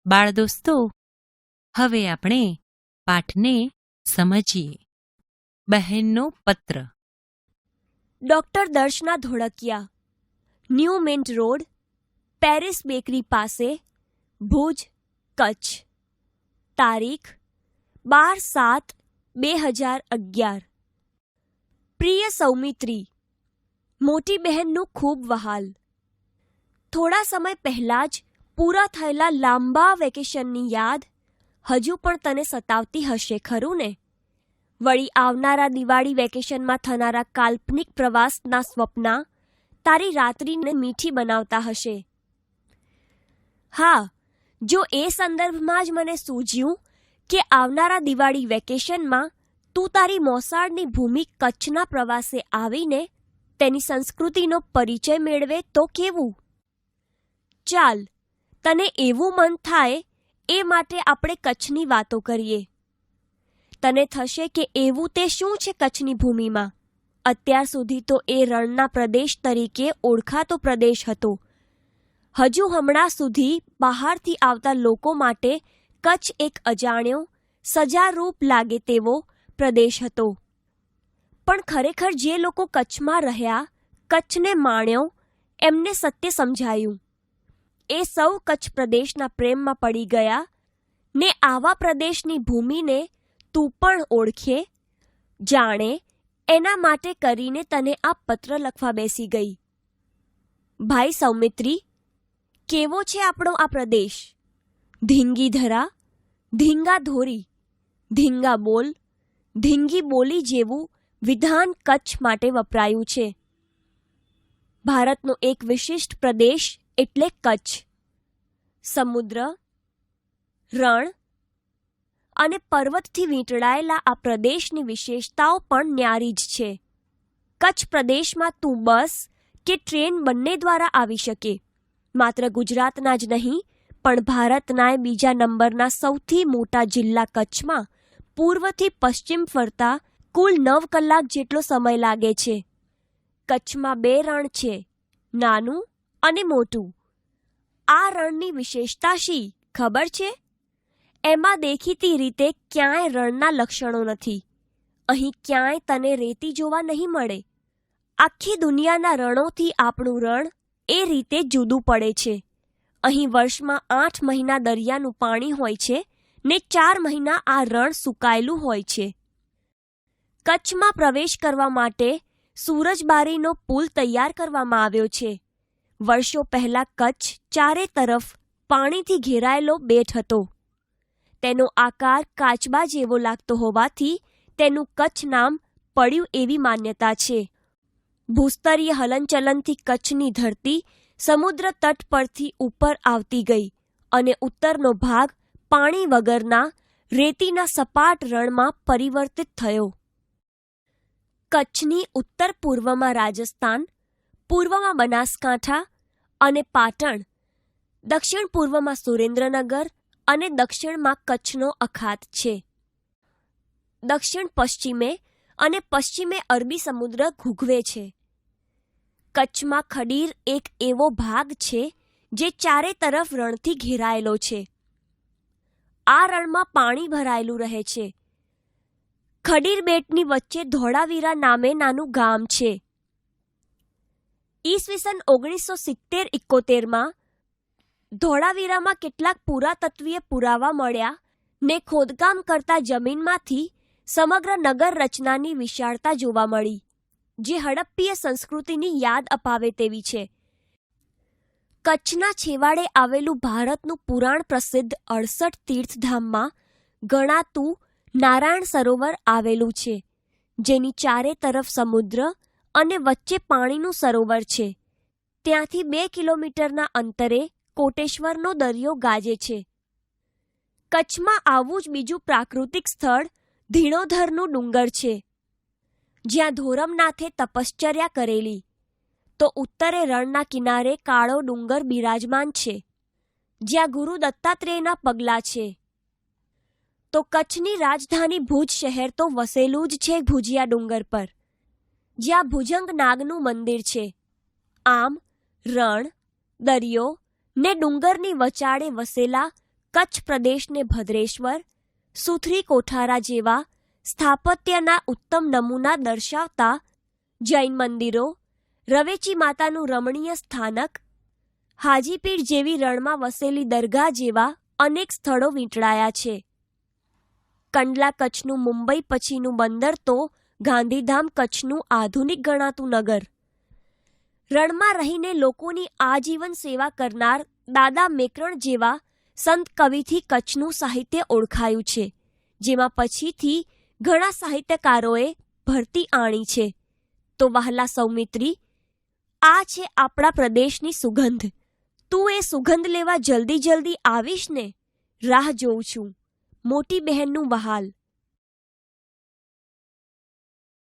બાળ દોસ્તો, હવે આપણે પાઠને સમજીએ. બહેનનો પત્ર. Doctor Darshana Dholakia, New Mint Road, Paris Bakery પાસે, ભુજ, કચ્છ. તારીખ 12/7/2011. પ્રિય સૌમિત્રી, મોટી બહેનનું ખૂબ વહાલ. થોડા સમય પહેલાં જ પૂરા થયેલા લાંબા વેકેશનની યાદ હજુ પણ તને સતાવતી હશે ખરું ને? વળી આવનારા દિવાળી વેકેશનમાં થનારા કાલ્પનિક પ્રવાસના સ્વપ્ના તારી રાત્રિને મીઠી બનાવતા હશે. હા, જો એ સંદર્ભમાં જ મને સૂઝ્યું કે આવનારા દિવાળી વેકેશનમાં તું તારી મોસાળની ભૂમિ કચ્છના પ્રવાસે આવીને તેની સંસ્કૃતિનો પરિચય મેળવે તો કેવું? ચાલ, તને એવું મન થાય એ માટે આપણે કચ્છની વાતો કરીએ. તને થશે કે એવું તે શું છે કચ્છની ભૂમિમાં? અત્યાર સુધી તો એ રણના પ્રદેશ તરીકે ઓળખાતો પ્રદેશ હતો. હજુ હમણાં સુધી બહારથી આવતા લોકો માટે કચ્છ એક અજાણ્યો, સજારૂપ લાગે તેવો પ્રદેશ હતો. પણ ખરેખર જે લોકો કચ્છમાં રહ્યા, કચ્છને માણ્યો, એમને સત્ય સમજાયું. એ સૌ કચ્છ પ્રદેશના પ્રેમમાં પડી ગયા ને આવા પ્રદેશની ભૂમિને તું પણ ઓળખે, જાણે, એના માટે કરીને તને આ પત્ર લખવા બેસી ગઈ. ભાઈ સૌમિત્રી, કેવો છે આપણો આ પ્રદેશ? ધીંગી ધરા, ધીંગા ધોરી, ધીંગા બોલ, ધીંગી બોલી જેવું વિધાન કચ્છ માટે વપરાયું છે. ભારતનો એક વિશિષ્ટ પ્રદેશ એટલે કચ્છ. સમુદ્ર, રણ અને પર્વતથી વીંટળાયેલા આ પ્રદેશની વિશેષતાઓ પણ ન્યારી જ છે. કચ્છ પ્રદેશમાં તું બસ કે ટ્રેન બંને દ્વારા આવી શકે. માત્ર ગુજરાતના જ નહીં, પણ ભારતના બીજા નંબરના સૌથી મોટા જિલ્લા કચ્છમાં પૂર્વથી પશ્ચિમ ફરતા કુલ 9 કલાક જેટલો સમય લાગે છે. કચ્છમાં 2 રણ છે, નાનું અને મોટું. આ રણની વિશેષતા શી ખબર છે? એમાં દેખીતી રીતે ક્યાંય રણના લક્ષણો નથી. અહીં ક્યાંય તને રેતી જોવા નહીં મળે. આખી દુનિયાના રણોથી આપણું રણ એ રીતે જુદું પડે છે. અહીં વર્ષમાં 8 મહિના દરિયાનું પાણી હોય છે ને 4 મહિના આ રણ સુકાયેલું હોય છે. કચ્છમાં પ્રવેશ કરવા માટે સૂરજબારીનો પુલ તૈયાર કરવામાં આવ્યો છે. વર્ષો પહેલા કચ્છ ચારે તરફ પાણીથી ઘેરાયેલો બેટ હતો. તેનો આકાર કાચબા જેવો લાગતો હોવાથી તેનું કચ્છ નામ પડ્યું એવી માન્યતા છે. ભૂસ્તરીય હલનચલનથી કચ્છની ધરતી સમુદ્ર તટ પરથી ઉપર આવતી ગઈ અને ઉત્તરનો ભાગ પાણી વગરના રેતીના સપાટ રણમાં પરિવર્તિત થયો. કચ્છની ઉત્તર પૂર્વમાં રાજસ્થાન, પૂર્વમાં બનાસકાંઠા અને પાટણ, દક્ષિણ પૂર્વમાં સુરેન્દ્રનગર અને દક્ષિણમાં કચ્છનો અખાત છે. દક્ષિણ પશ્ચિમે અને પશ્ચિમે અરબી સમુદ્ર ઘૂઘવે છે. કચ્છમાં ખડીર એક એવો ભાગ છે જે ચારે તરફ રણથી ઘેરાયેલો છે. આ રણમાં પાણી ભરાયેલું રહે છે. ખડીર બેટની વચ્ચે ધોળાવીરા નામે નાનું ગામ છે. ઈસવીસન 1970-71માં ધોળાવીરામાં કેટલાક પુરાતત્વીય પુરાવા મળ્યા ને ખોદકામ કરતા જમીનમાંથી સમગ્ર નગર રચનાની વિશાળતા જોવા મળી, જે હડપ્પીય સંસ્કૃતિની યાદ અપાવે તેવી છે. કચ્છના છેવાડે આવેલું ભારતનું પુરાણ પ્રસિદ્ધ 68 તીર્થધામમાં ગણાતું નારાયણ સરોવર આવેલું છે, જેની ચારે તરફ સમુદ્ર અને વચ્ચે પાણીનું સરોવર છે. ત્યાંથી 2 કિલોમીટરના અંતરે કોટેશ્વરનો દરિયો ગાજે છે. કચ્છમાં આવું જ બીજું પ્રાકૃતિક સ્થળ ધીણોધરનું ડુંગર છે, જ્યાં ધોરમનાથે તપશ્ચર્યા કરેલી. તો ઉત્તરે રણના કિનારે કાળો ડુંગર બિરાજમાન છે, જ્યાં ગુરુ દત્તાત્રેયના પગલાં છે. તો કચ્છની રાજધાની ભુજ શહેર તો વસેલું જ છે ભુજિયા ડુંગર પર, જ્યાં ભુજંગ નાગનું મંદિર છે. આમ રણ, દરિયો ને ડુંગરની વચાળે વસેલા કચ્છ પ્રદેશને ભદ્રેશ્વર, સુથરી કોઠારા જેવા સ્થાપત્યના ઉત્તમ નમૂના દર્શાવતા જૈન મંદિરો, રવેચી માતાનું રમણીય સ્થાનક, હાજીપીર જેવી રણમાં વસેલી દરગાહ જેવા અનેક સ્થળો વીંટળાયા છે. કંડલા કચ્છનું મુંબઈ પછીનું બંદર તો ગાંધીધામ કચ્છનું આધુનિક ગણાતું નગર. રણમાં રહીને લોકોની આજીવન સેવા કરનાર દાદા મેકરણ જેવા સંત કવિથી કચ્છનું સાહિત્ય ઓળખાયું છે, જેમાં પછીથી ઘણા સાહિત્યકારોએ ભરતી આણી છે. તો વહાલા સૌમિત્રી, આ છે આપણા પ્રદેશની સુગંધ. તું એ સુગંધ લેવા જલ્દી જલ્દી આવીશ ને? રાહ જોઉં છું. મોટી બહેનનું વહાલ.